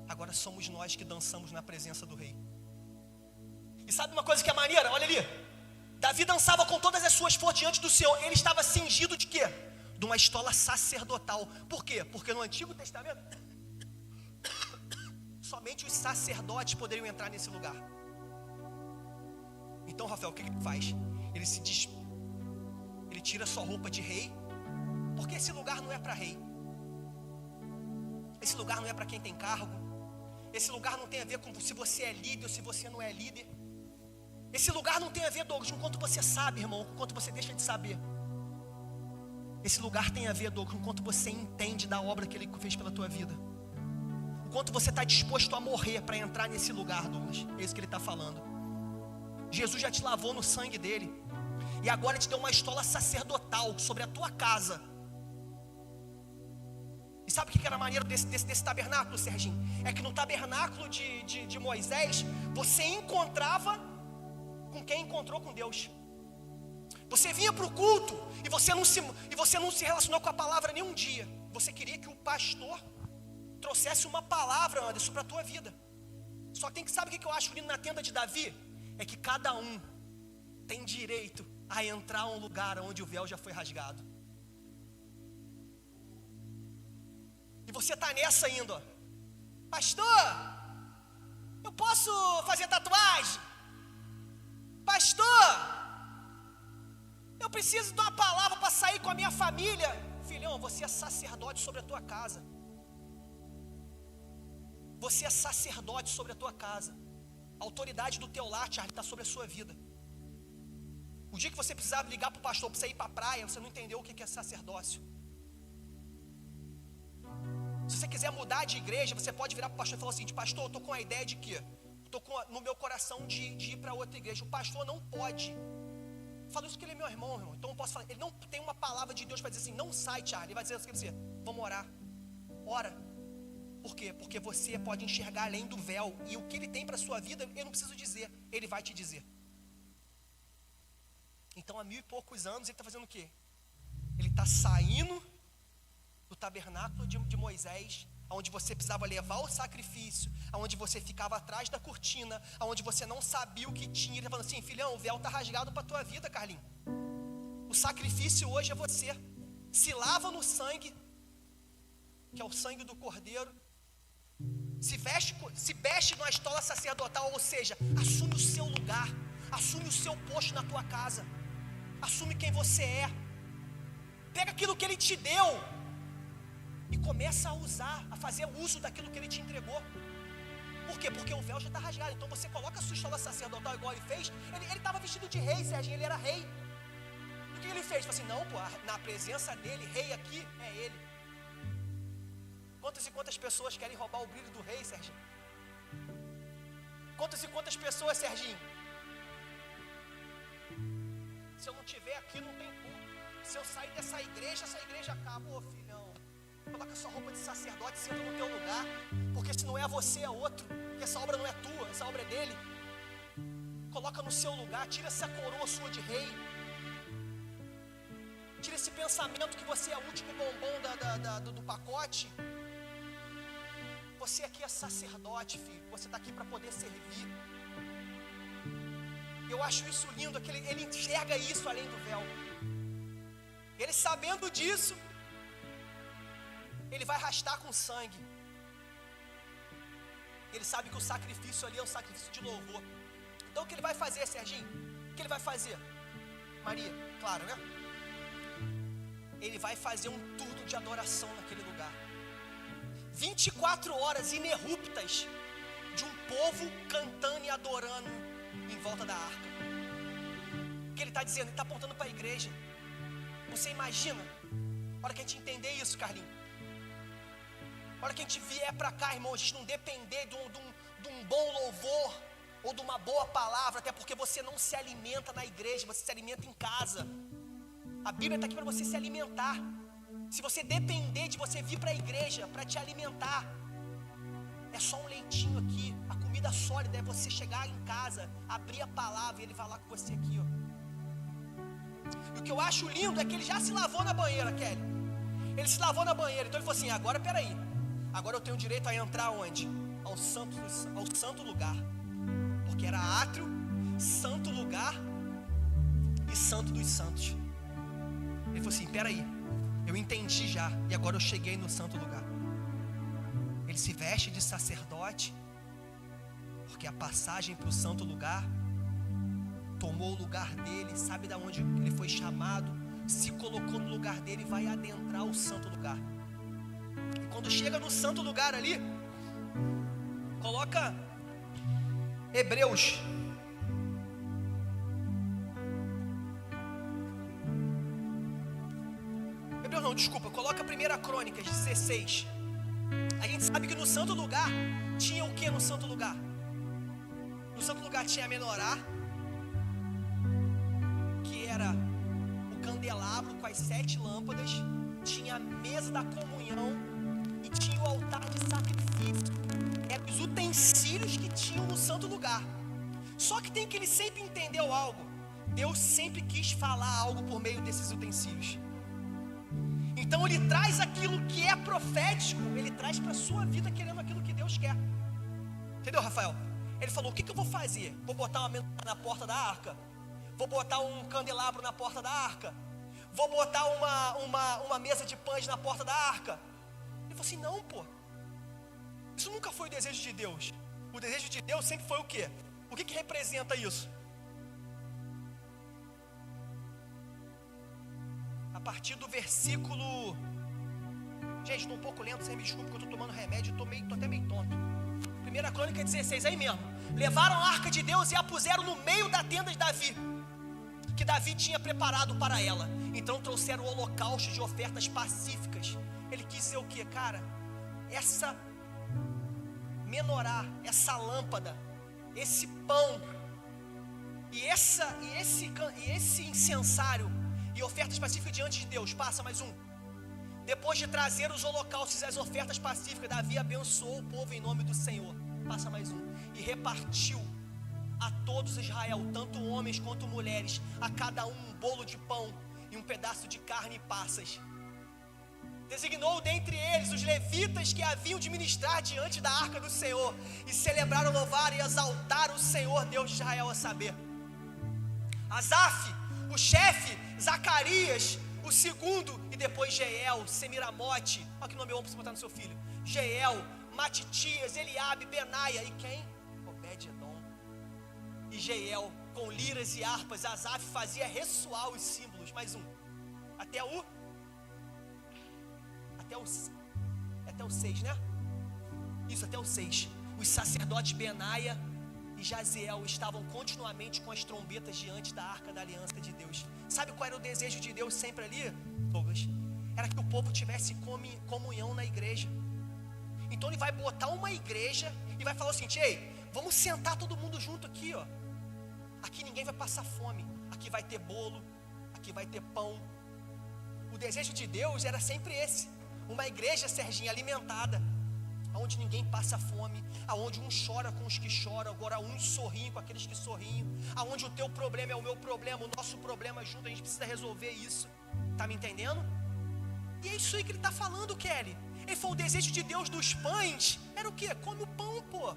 Agora somos nós que dançamos na presença do rei. E sabe uma coisa que é maneira? Olha ali. Davi dançava com todas as suas forças diante do Senhor. Ele estava cingido de quê? De uma estola sacerdotal. Por quê? Porque no Antigo Testamento somente os sacerdotes poderiam entrar nesse lugar. Então, Rafael, o que ele faz? Ele tira sua roupa de rei, porque esse lugar não é para rei. Esse lugar não é para quem tem cargo. Esse lugar não tem a ver com se você é líder ou se você não é líder. Esse lugar não tem a ver, Douglas, com quanto você sabe, irmão, com quanto você deixa de saber. Esse lugar tem a ver, Douglas, com quanto você entende da obra que Ele fez pela tua vida. O quanto você está disposto a morrer para entrar nesse lugar, Douglas. É isso que Ele está falando. Jesus já te lavou no sangue dele. E agora te deu uma estola sacerdotal sobre a tua casa. E sabe o que era maneiro desse tabernáculo, Serginho? É que no tabernáculo de Moisés, você encontrava com quem encontrou com Deus. Você vinha para o culto e você não se relacionou com a palavra nenhum dia. Você queria que o pastor trouxesse uma palavra, Anderson, para a tua vida. Só tem que, sabe o que eu acho lindo na tenda de Davi? É que cada um tem direito a entrar a um lugar onde o véu já foi rasgado. E você está nessa ainda, ó. Pastor, eu posso fazer tatuagem? Pastor, eu preciso de uma palavra para sair com a minha família. Filhão, você é sacerdote sobre a tua casa. Você é sacerdote sobre a tua casa. A autoridade do teu lar, Charlie, está sobre a sua vida. O dia que você precisava ligar para o pastor para você ir para a praia, você não entendeu o que é sacerdócio. Se você quiser mudar de igreja, você pode virar para o pastor e falar assim: pastor, eu estou com a ideia de quê? Estou no meu coração de ir para outra igreja. O pastor não pode. Falo isso porque ele é meu irmão. Então eu posso falar. Ele não tem uma palavra de Deus para dizer assim: não sai, Charlie. Ele vai dizer assim para você: vamos orar. Ora. Por quê? Porque você pode enxergar além do véu. E o que Ele tem para a sua vida, eu não preciso dizer. Ele vai te dizer. Então há 1000 e poucos anos ele está fazendo o quê? Ele está saindo do tabernáculo de Moisés, onde você precisava levar o sacrifício, onde você ficava atrás da cortina, onde você não sabia o que tinha. Ele está falando assim: filhão, o véu está rasgado para a tua vida, Carlinhos. O sacrifício hoje é você. Se lava no sangue, que é o sangue do Cordeiro. Se veste numa estola sacerdotal, ou seja, assume o seu lugar, assume o seu posto na tua casa, assume quem você é. Pega aquilo que Ele te deu e começa a usar, a fazer uso daquilo que Ele te entregou. Por quê? Porque o véu já está rasgado. Então você coloca a sua estola sacerdotal igual Ele fez. Ele estava vestido de rei, Serginho, ele era rei. E o que Ele fez? Ele falou assim: não, pô, na presença dele, rei aqui é Ele. Quantas e quantas pessoas querem roubar o brilho do rei, Serginho? Quantas e quantas pessoas, Serginho? Se eu não estiver aqui, não tem culto. Se eu sair dessa igreja, essa igreja acaba. Ô, filhão, coloca sua roupa de sacerdote, senta no teu lugar. Porque se não é você, é outro. Porque essa obra não é tua, essa obra é dele. Coloca no seu lugar, tira essa coroa sua de rei. Tira esse pensamento que você é o último bombom do pacote. Você aqui é sacerdote, filho. Você está aqui para poder servir. Eu acho isso lindo, que ele enxerga isso além do véu. Ele, sabendo disso, ele vai arrastar com sangue. Ele sabe que o sacrifício ali é um sacrifício de louvor. Então o que ele vai fazer, Serginho? O que ele vai fazer? Maria, claro, né? Ele vai fazer um turno de adoração naquele lugar. 24 horas ininterruptas de um povo cantando e adorando em volta da arca. O que ele está dizendo? Ele está apontando para a igreja. Você imagina? A hora que a gente entender isso, Carlinhos. A hora que a gente vier para cá, irmão, a gente não depender de um bom louvor ou de uma boa palavra, até porque você não se alimenta na igreja, você se alimenta em casa. A Bíblia está aqui para você se alimentar. Se você depender de você vir para a igreja para te alimentar, é só um leitinho aqui. A comida sólida é você chegar em casa, abrir a palavra e ele falar com você aqui, ó. E o que eu acho lindo é que ele já se lavou na banheira, Kelly. Ele se lavou na banheira, então ele falou assim: agora peraí, agora eu tenho direito a entrar onde? Ao santo lugar. Porque era átrio, santo lugar e santo dos santos. Ele falou assim: peraí, eu entendi já, e agora eu cheguei no santo lugar. Ele se veste de sacerdote, porque a passagem para o santo lugar tomou o lugar dele, sabe de onde ele foi chamado, se colocou no lugar dele e vai adentrar o santo lugar. E quando chega no santo lugar ali, coloca Hebreus. Hebreus não, desculpa, coloca 1 Crônicas 16. A gente sabe que no santo lugar tinha o que no santo lugar? No santo lugar tinha a menorá, que era o candelabro com as 7 lâmpadas, tinha a mesa da comunhão e tinha o altar de sacrifício. Eram os utensílios que tinham no santo lugar. Só que tem que ele sempre entendeu algo. Deus sempre quis falar algo por meio desses utensílios. Então ele traz aquilo que é profético, ele traz para a sua vida querendo aquilo que Deus quer. Entendeu, Rafael? Ele falou: o que eu vou fazer? Vou botar uma menorá na porta da arca? Vou botar um candelabro na porta da arca? Vou botar uma mesa de pães na porta da arca? Ele falou assim: não, pô. Isso nunca foi o desejo de Deus. O desejo de Deus sempre foi o quê? O que representa isso? A partir do versículo... Gente, estou um pouco lento, vocês me desculpem que eu estou tomando remédio, estou até meio tonto. 1 Crônica 16, aí mesmo. Levaram a arca de Deus e a puseram no meio da tenda de Davi, que Davi tinha preparado para ela. Então trouxeram o holocausto de ofertas pacíficas. Ele quis dizer o que, cara? Essa menorá, essa lâmpada, esse pão e esse incensário e ofertas pacíficas diante de Deus. Passa mais um. Depois de trazer os holocaustos e as ofertas pacíficas, Davi abençoou o povo em nome do Senhor. Passa mais um. E repartiu a todos Israel, tanto homens quanto mulheres, a cada um bolo de pão e um pedaço de carne e passas. Designou dentre eles os levitas que haviam de ministrar diante da arca do Senhor e celebraram, louvar e exaltar o Senhor Deus de Israel, a saber, Asaf, o chefe, Zacarias, o segundo, e depois Jeiel, Semiramote, olha que nome bom para você botar no seu filho, Jeiel, Matitias, Eliabe, Benaia, e quem? Obed-edom. E Jeiel, com liras e harpas, Asaf fazia ressoar os símbolos. Mais um, até o 6, né? Isso, até o 6. Os sacerdotes Benaia e Jaziel estavam continuamente com as trombetas diante da arca da aliança de Deus. Sabe qual era o desejo de Deus sempre ali, Douglas? Era que o povo tivesse comunhão na igreja. Então ele vai botar uma igreja e vai falar o seguinte: ei, vamos sentar todo mundo junto aqui, ó. Aqui ninguém vai passar fome. Aqui vai ter bolo, aqui vai ter pão. O desejo de Deus era sempre esse: uma igreja, Serginho, alimentada, onde ninguém passa fome, aonde um chora com os que choram, agora uns sorriem com aqueles que sorriem, aonde o teu problema é o meu problema, o nosso problema junto, a gente precisa resolver isso. Tá me entendendo? E é isso aí que ele está falando, Kelly. Ele falou, o desejo de Deus dos pães era o quê? Come o pão, pô.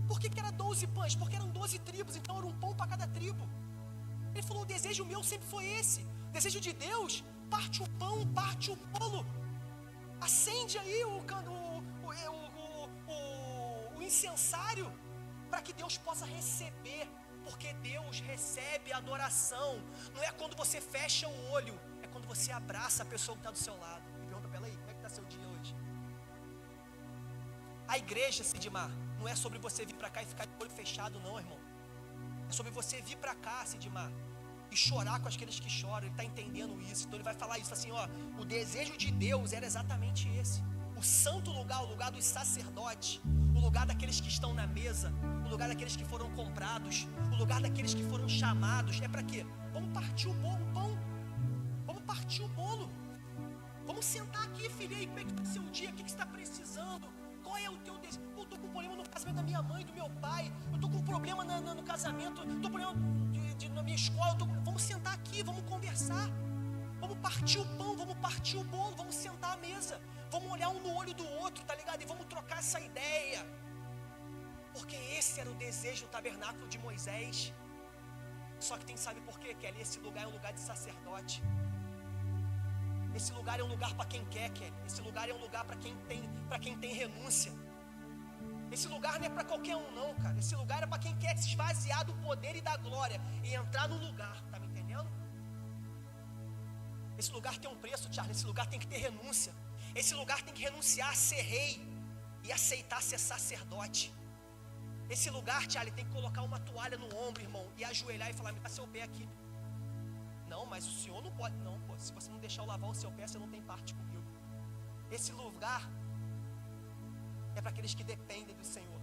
Por que era 12 pães? Porque eram 12 tribos, então era um pão para cada tribo. Ele falou, o desejo meu sempre foi esse. O desejo de Deus, parte o pão, parte o bolo. Acende aí o incensário, para que Deus possa receber. Porque Deus recebe a adoração. Não é quando você fecha o olho, é quando você abraça a pessoa que está do seu lado. E pergunta para ela aí, como é que está seu dia hoje? A igreja, Sidmar, não é sobre você vir para cá e ficar de olho fechado não, irmão. É sobre você vir para cá, Sidmar, e chorar com aqueles que choram. Ele está entendendo isso. Então ele vai falar isso assim, ó, o desejo de Deus era exatamente esse. O santo lugar, o lugar dos sacerdotes, o lugar daqueles que estão na mesa, o lugar daqueles que foram comprados, o lugar daqueles que foram chamados. É para quê? Vamos partir o bolo, o pão. Vamos partir o bolo. Vamos sentar aqui, filho, aí, como é que está o seu dia? O que você está precisando? Qual é o teu desejo? Eu estou com problema no casamento da minha mãe, do meu pai. Eu estou com problema no casamento. Estou com problema na minha escola. Vamos sentar aqui, vamos conversar. Vamos partir o pão, vamos partir o bolo, vamos sentar à mesa. Vamos olhar um no olho do outro, tá ligado? E vamos trocar essa ideia. Porque esse era o desejo do tabernáculo de Moisés. Só que tem, sabe por quê, Kelly? Esse lugar é um lugar de sacerdote. Esse lugar é um lugar para quem quer, Kelly. Esse lugar é um lugar para quem tem renúncia. Esse lugar não é para qualquer um não, cara. Esse lugar é para quem quer se esvaziar do poder e da glória e entrar no lugar, tá me entendendo? Esse lugar tem um preço, Charles. Esse lugar tem que ter renúncia. Esse lugar tem que renunciar a ser rei e aceitar ser sacerdote. Esse lugar, Charles, tem que colocar uma toalha no ombro, irmão, e ajoelhar e falar, me dá seu pé aqui. Não, mas o senhor não pode. Não, pô, se você não deixar eu lavar o seu pé, você não tem parte comigo. Esse lugar é para aqueles que dependem do Senhor.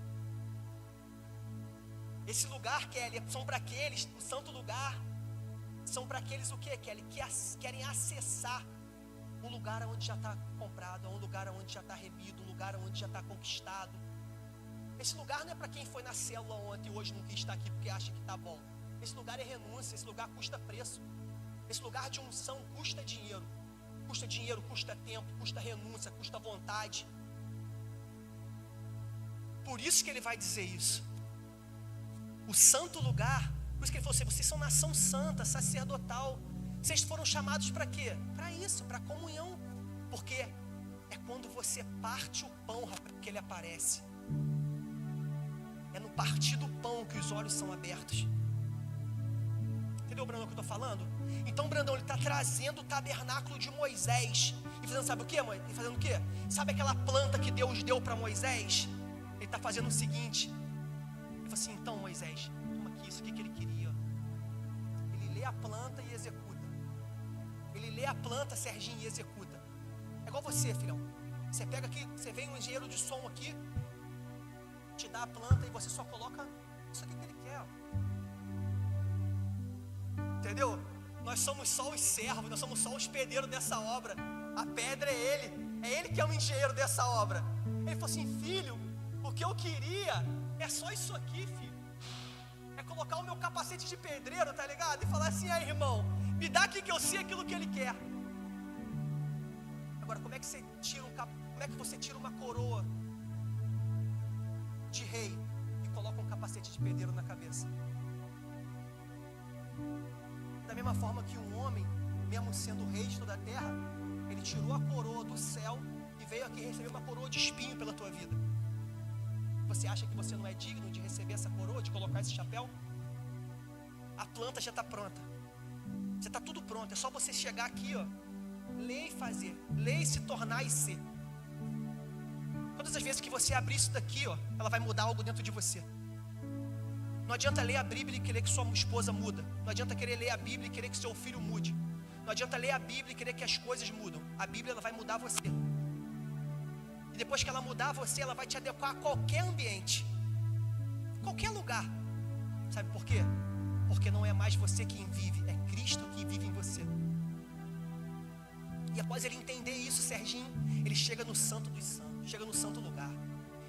Esse lugar, Kelly, são para aqueles, o santo lugar, são para aqueles o que, Kelly? Que querem acessar um lugar onde já está comprado, um lugar onde já está remido, um lugar onde já está conquistado. Esse lugar não é para quem foi na célula ontem e hoje não quis estar aqui porque acha que está bom. Esse lugar é renúncia, esse lugar custa preço. Esse lugar de unção custa dinheiro. Custa dinheiro, custa tempo, custa renúncia, custa vontade. Por isso que ele vai dizer isso. O santo lugar, por isso que ele falou assim, vocês são nação santa, sacerdotal. Vocês foram chamados para quê? Para isso, para comunhão. Porque é quando você parte o pão, rapaz, que ele aparece. É no partir do pão que os olhos são abertos. Entendeu, Brandão, o que eu estou falando? Então, Brandão, ele está trazendo o tabernáculo de Moisés. E fazendo, sabe o que, mãe? E fazendo o quê? Sabe aquela planta que Deus deu para Moisés? Ele está fazendo o seguinte. Ele falou assim, então, Moisés, toma aqui, isso aqui que ele queria. Ele lê a planta e executa. Ele lê a planta, Serginho, e executa. É igual você, filhão. Você pega aqui, você vem um engenheiro de som aqui, te dá a planta e você só coloca isso aqui que ele quer. Entendeu? Nós somos só os servos, nós somos só os pedreiros dessa obra. A pedra é ele que é o engenheiro dessa obra. Ele falou assim, filho, o que eu queria é só isso aqui, filho. É colocar o meu capacete de pedreiro, tá ligado? E falar assim, aí, irmão, me dá aqui que eu sei aquilo que ele quer. Agora, como é que você tira uma coroa de rei e coloca um capacete de pedreiro na cabeça? Da mesma forma que um homem, mesmo sendo rei de toda a terra, ele tirou a coroa do céu e veio aqui receber uma coroa de espinho pela tua vida. Você acha que você não é digno de receber essa coroa, de colocar esse chapéu? A planta já está pronta. Já está tudo pronto. É só você chegar aqui, ó, ler e fazer. Ler e se tornar e ser. Todas as vezes que você abrir isso daqui, ó, ela vai mudar algo dentro de você. Não adianta ler a Bíblia e querer que sua esposa muda. Não adianta querer ler a Bíblia e querer que seu filho mude. Não adianta ler a Bíblia e querer que as coisas mudam. A Bíblia ela vai mudar você. E depois que ela mudar você, ela vai te adequar a qualquer ambiente. Qualquer lugar. Sabe por quê? Porque não é mais você quem vive, é Cristo que vive em você. E após ele entender isso, Serginho, ele chega no santo dos santos, chega no santo lugar.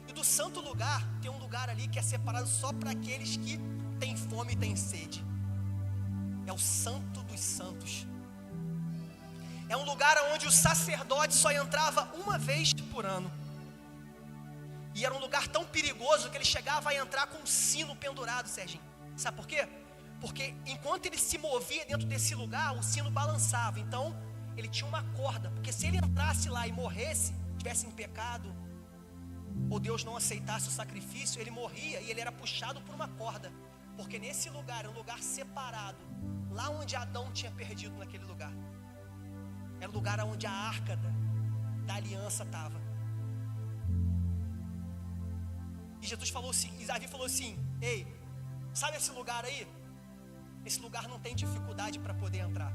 E do santo lugar, tem um lugar ali que é separado só para aqueles que têm fome e têm sede. É o santo dos santos. é um lugar onde o sacerdote só entrava uma vez por ano. E era um lugar tão perigoso que ele chegava a entrar com um sino pendurado, Serginho. Sabe por quê? Porque enquanto ele se movia dentro desse lugar, o sino balançava. Então, ele tinha uma corda. Porque se ele entrasse lá e morresse, tivesse em pecado, ou Deus não aceitasse o sacrifício, ele morria e ele era puxado por uma corda. Porque nesse lugar, era um lugar separado, lá onde Adão tinha perdido naquele lugar. Era o lugar onde a arca da aliança estava. E Jesus falou assim, e Davi falou assim: ei, sabe esse lugar aí? Esse lugar não tem dificuldade para poder entrar.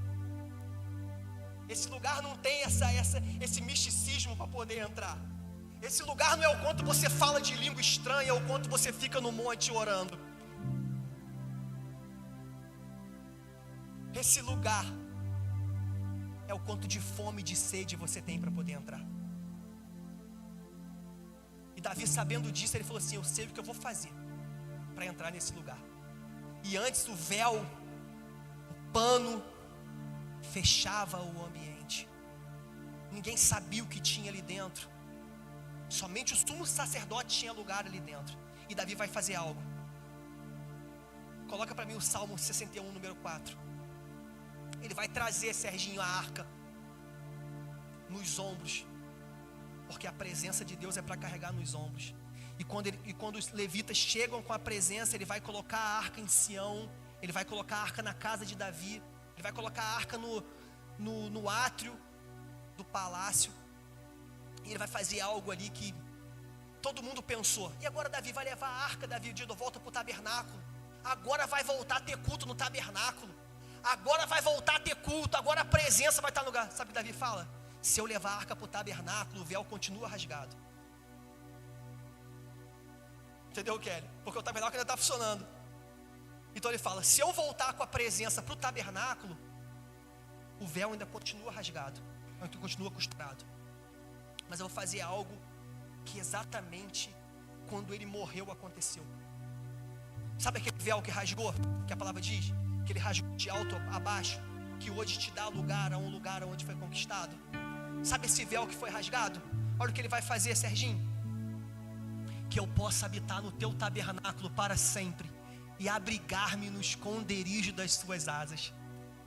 Esse lugar não tem esse misticismo para poder entrar. Esse lugar não é o quanto você fala de língua estranha, é o quanto você fica no monte orando. Esse lugar é o quanto de fome e de sede você tem para poder entrar. E Davi, sabendo disso, ele falou assim: eu sei o que eu vou fazer para entrar nesse lugar. E antes o véu, o pano, fechava o ambiente. Ninguém sabia o que tinha ali dentro. Somente o sumo sacerdote tinha lugar ali dentro. E Davi vai fazer algo. Coloca para mim o Salmo 61, número 4. Ele vai trazer, Serginho, a arca nos ombros. Porque a presença de Deus é para carregar nos ombros. E quando os levitas chegam com a presença, ele vai colocar a arca em Sião. Ele vai colocar a arca na casa de Davi. Ele vai colocar a arca no átrio do palácio. E ele vai fazer algo ali que todo mundo pensou: e agora Davi vai levar a arca, Davi, de volta para o tabernáculo. Agora vai voltar a ter culto no tabernáculo. Agora vai voltar a ter culto. Agora a presença vai estar no lugar. Sabe o que Davi fala? Se eu levar a arca para o tabernáculo, o véu continua rasgado. Entendeu, Kelly? Porque o tabernáculo ainda está funcionando. Então ele fala: se eu voltar com a presença para o tabernáculo, o véu ainda continua rasgado, ainda continua costurado. Mas eu vou fazer algo que exatamente quando ele morreu aconteceu. Sabe aquele véu que rasgou? Que a palavra diz? Que ele rasgou de alto a baixo, que hoje te dá lugar a um lugar onde foi conquistado. Sabe esse véu que foi rasgado? Olha o que ele vai fazer, Serginho: que eu possa habitar no teu tabernáculo para sempre e abrigar-me no esconderijo das suas asas.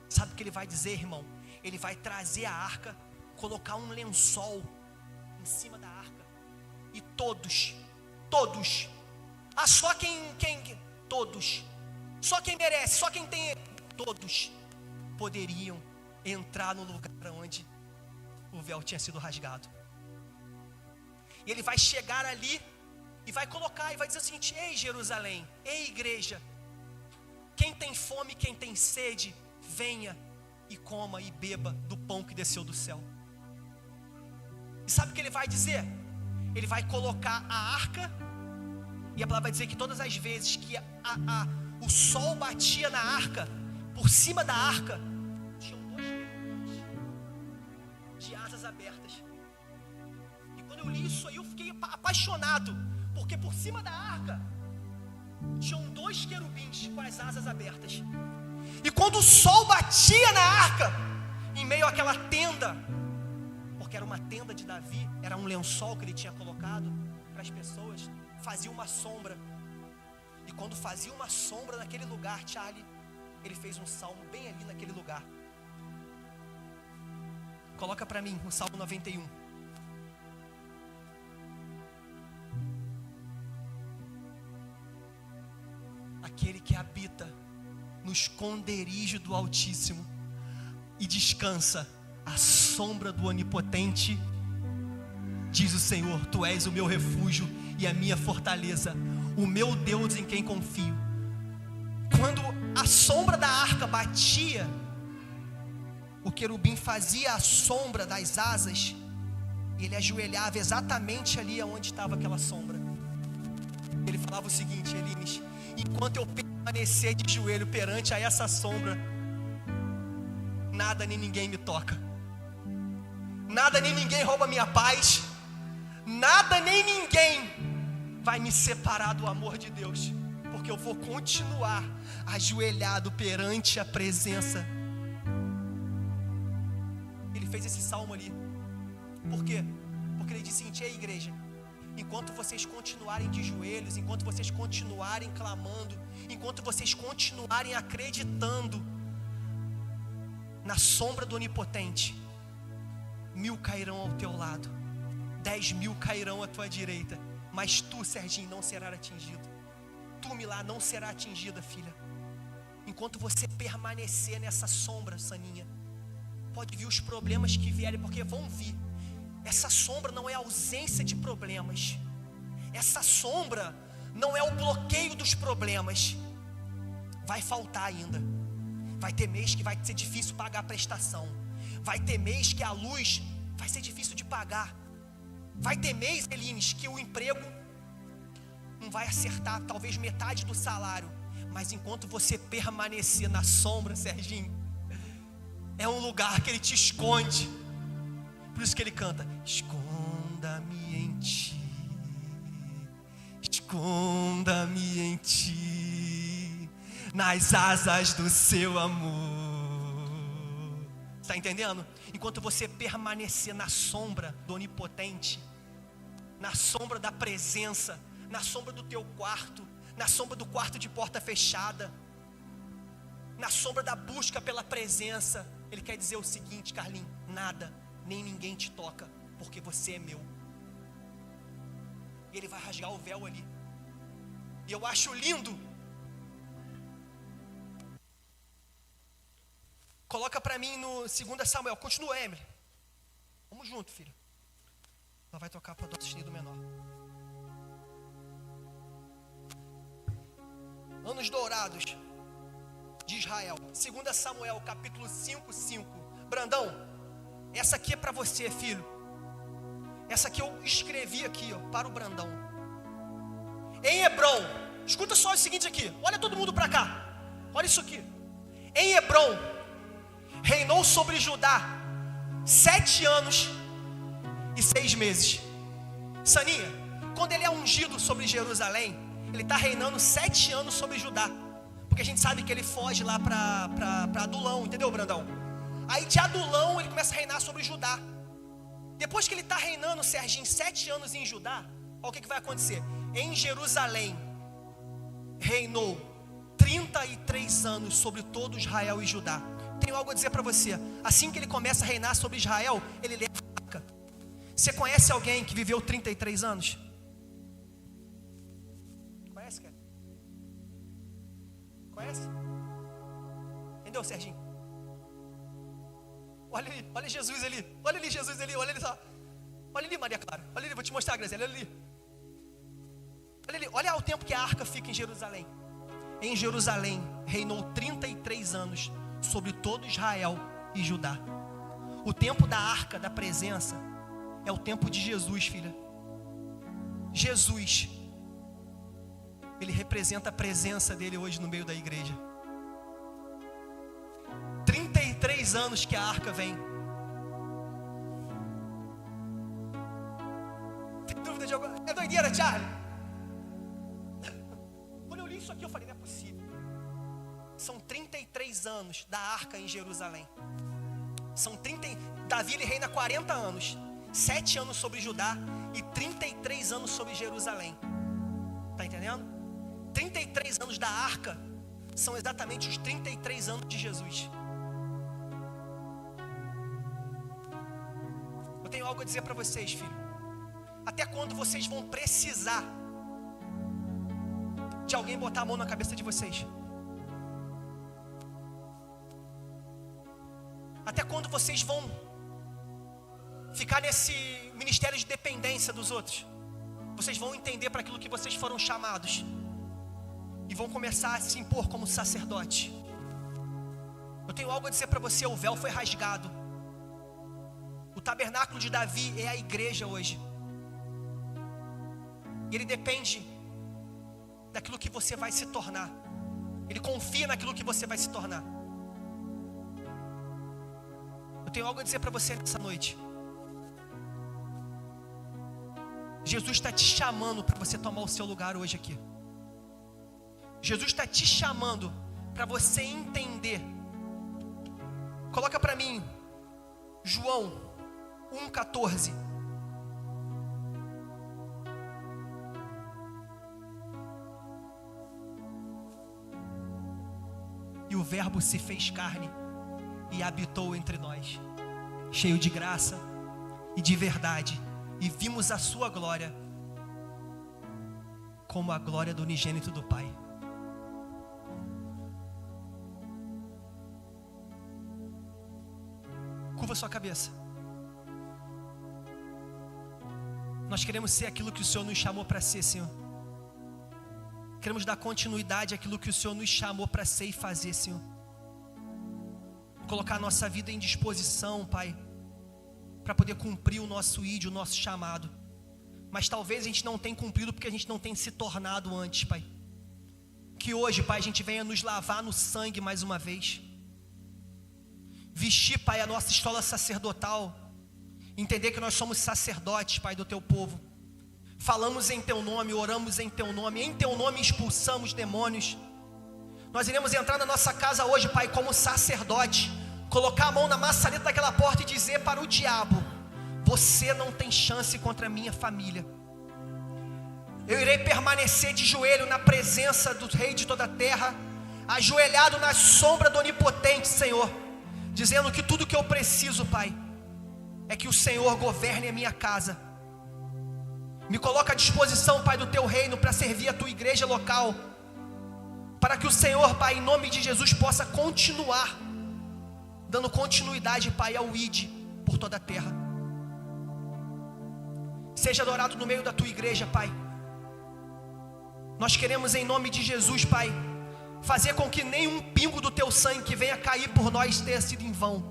Sabe o que ele vai dizer, irmão? Ele vai trazer a arca, colocar um lençol em cima da arca, e todos, só todos, só quem merece, só quem tem, todos poderiam entrar no lugar onde o véu tinha sido rasgado. E ele vai chegar ali e vai colocar, e vai dizer o seguinte: ei Jerusalém, ei igreja, quem tem fome, quem tem sede, venha e coma e beba do pão que desceu do céu. E sabe o que ele vai dizer? Ele vai colocar a arca, e a palavra vai dizer que todas as vezes que o sol batia na arca, por cima da arca tinham 2 querubins de asas abertas. E quando eu li isso aí, eu fiquei apaixonado, porque por cima da arca tinham 2 querubins com as asas abertas. E quando o sol batia na arca, em meio àquela tenda, porque era uma tenda de Davi, era um lençol que ele tinha colocado para as pessoas, fazia uma sombra. E quando fazia uma sombra naquele lugar, Charlie, ele fez um salmo bem ali naquele lugar. Coloca para mim o Salmo 91. Aquele que habita no esconderijo do Altíssimo e descansa à sombra do Onipotente, diz o Senhor: tu és o meu refúgio e a minha fortaleza, o meu Deus em quem confio. Quando a sombra da arca batia, o querubim fazia a sombra das asas, e ele ajoelhava exatamente ali onde estava aquela sombra. Ele falava o seguinte: Elimes, enquanto eu permanecer de joelho perante a essa sombra, nada nem ninguém me toca, nada nem ninguém rouba minha paz, nada nem ninguém vai me separar do amor de Deus, porque eu vou continuar ajoelhado perante a presença. Ele fez esse salmo ali. Por quê? Porque ele disse o seguinte: ei, igreja, enquanto vocês continuarem de joelhos, enquanto vocês continuarem clamando, enquanto vocês continuarem acreditando na sombra do Onipotente, 1000 cairão ao teu lado, 10.000 cairão à tua direita, mas tu, Serginho, não será atingido. Tu, Milá, não será atingida, filha. Enquanto você permanecer nessa sombra, Saninha, pode vir os problemas que vierem, porque vão vir. Essa sombra não é ausência de problemas. Essa sombra não é o bloqueio dos problemas. Vai faltar ainda. Vai ter mês que vai ser difícil pagar a prestação. Vai ter mês que a luz vai ser difícil de pagar. Vai ter mês, Elines, que o emprego não vai acertar, talvez metade do salário. Mas enquanto você permanecer na sombra, Serginho, é um lugar que ele te esconde. Por isso que ele canta: esconda-me em ti, esconda-me em ti, nas asas do seu amor. Está entendendo? Enquanto você permanecer na sombra do Onipotente, na sombra da presença, na sombra do teu quarto, na sombra do quarto de porta fechada, na sombra da busca pela presença, ele quer dizer o seguinte: Carlinhos, nada, nem ninguém te toca, porque você é meu. E ele vai rasgar o véu ali. E eu acho lindo. Coloca para mim no 2 Samuel. Continua, Emily. Vamos junto, filho. Ela vai tocar para o dó sustenido menor. Anos dourados de Israel. 2 Samuel, capítulo 5:5. Brandão, essa aqui é para você, filho. Essa aqui eu escrevi aqui, ó, para o Brandão. Em Hebrom, escuta só o seguinte aqui. Olha todo mundo para cá. Olha isso aqui. Em Hebrom, reinou sobre Judá 7 anos e 6 meses. Saninha, quando ele é ungido sobre Jerusalém, ele está reinando 7 anos sobre Judá. Porque a gente sabe que ele foge lá para Adulão, entendeu, Brandão? Aí de Adulão ele começa a reinar sobre Judá. Depois que ele está reinando, Serginho, 7 anos em Judá, olha o que vai acontecer. Em Jerusalém, reinou 33 anos sobre todo Israel e Judá. Tenho algo a dizer para você. Assim que ele começa a reinar sobre Israel, ele leva a arca. Você conhece alguém que viveu 33 anos? Conhece, cara? Conhece? Entendeu, Serginho? Olha ali, olha Jesus ali. Olha ali Jesus ali, olha ali só. Olha ali, Maria Clara. Olha ali, vou te mostrar, Graziela, olha ali. Olha ali, olha o tempo que a arca fica em Jerusalém. Em Jerusalém, reinou 33 anos sobre todo Israel e Judá. O tempo da arca, da presença, é o tempo de Jesus, filha. Jesus, ele representa a presença dele hoje no meio da igreja. 33 anos que a arca vem. Tem dúvida de alguma? É doideira, Charlie? Quando eu li isso aqui, eu falei: não é possível. São 33 anos da arca em Jerusalém. Davi ele reina 40 anos. 7 anos sobre Judá e 33 anos sobre Jerusalém. Está entendendo? 33 anos da arca são exatamente os 33 anos de Jesus. Eu tenho algo a dizer para vocês, filho. Até quando vocês vão precisar de alguém botar a mão na cabeça de vocês? Até quando vocês vão ficar nesse ministério de dependência dos outros? Vocês vão entender para aquilo que vocês foram chamados e vão começar a se impor como sacerdote. Eu tenho algo a dizer para você: o véu foi rasgado. O tabernáculo de Davi é a igreja hoje. E ele depende daquilo que você vai se tornar. Ele confia naquilo que você vai se tornar. Eu tenho algo a dizer para você nessa noite. Jesus está te chamando para você tomar o seu lugar hoje aqui. Jesus está te chamando para você entender. Coloca para mim João 1,14. E o Verbo se fez carne e habitou entre nós, cheio de graça e de verdade, e vimos a sua glória, como a glória do unigênito do Pai. Curva sua cabeça. Nós queremos ser aquilo que o Senhor nos chamou para ser, Senhor. Queremos dar continuidade àquilo que o Senhor nos chamou para ser e fazer, Senhor. Colocar a nossa vida em disposição, Pai, para poder cumprir o nosso ídio, o nosso chamado. Mas talvez a gente não tenha cumprido porque a gente não tem se tornado antes, Pai. Que hoje, Pai, a gente venha nos lavar no sangue mais uma vez. Vestir, Pai, a nossa estola sacerdotal. Entender que nós somos sacerdotes, Pai, do Teu povo. Falamos em Teu nome, oramos em Teu nome. Em Teu nome expulsamos demônios. Nós iremos entrar na nossa casa hoje, Pai, como sacerdote. Colocar a mão na maçaneta daquela porta e dizer para o diabo: você não tem chance contra a minha família. Eu irei permanecer de joelho na presença do Rei de toda a terra, ajoelhado na sombra do Onipotente, Senhor, dizendo que tudo que eu preciso, Pai, é que o Senhor governe a minha casa. Me coloca à disposição, Pai, do Teu reino para servir a Tua igreja local, para que o Senhor, Pai, em nome de Jesus, possa continuar dando continuidade, Pai, ao ID por toda a terra. Seja adorado no meio da Tua igreja, Pai. Nós queremos, em nome de Jesus, Pai, fazer com que nenhum pingo do Teu sangue que venha cair por nós tenha sido em vão.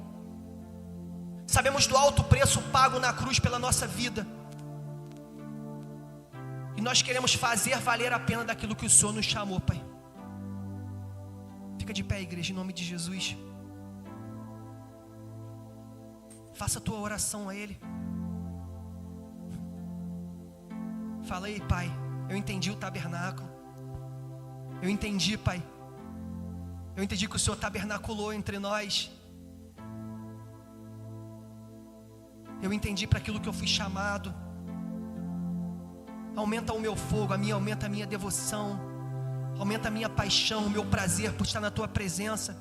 Sabemos do alto preço pago na cruz pela nossa vida, e nós queremos fazer valer a pena daquilo que o Senhor nos chamou, Pai. Fica de pé, igreja, em nome de Jesus. Faça a tua oração a Ele. Fala aí, Pai, eu entendi o tabernáculo. Eu entendi, Pai. Eu entendi que o Senhor tabernaculou entre nós. Eu entendi para aquilo que eu fui chamado. Aumenta o meu fogo, aumenta a minha devoção. Aumenta a minha paixão, o meu prazer por estar na Tua presença.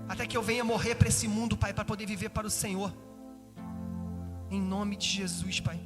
Até que eu venha morrer para esse mundo, Pai, para poder viver para o Senhor. Em nome de Jesus, Pai.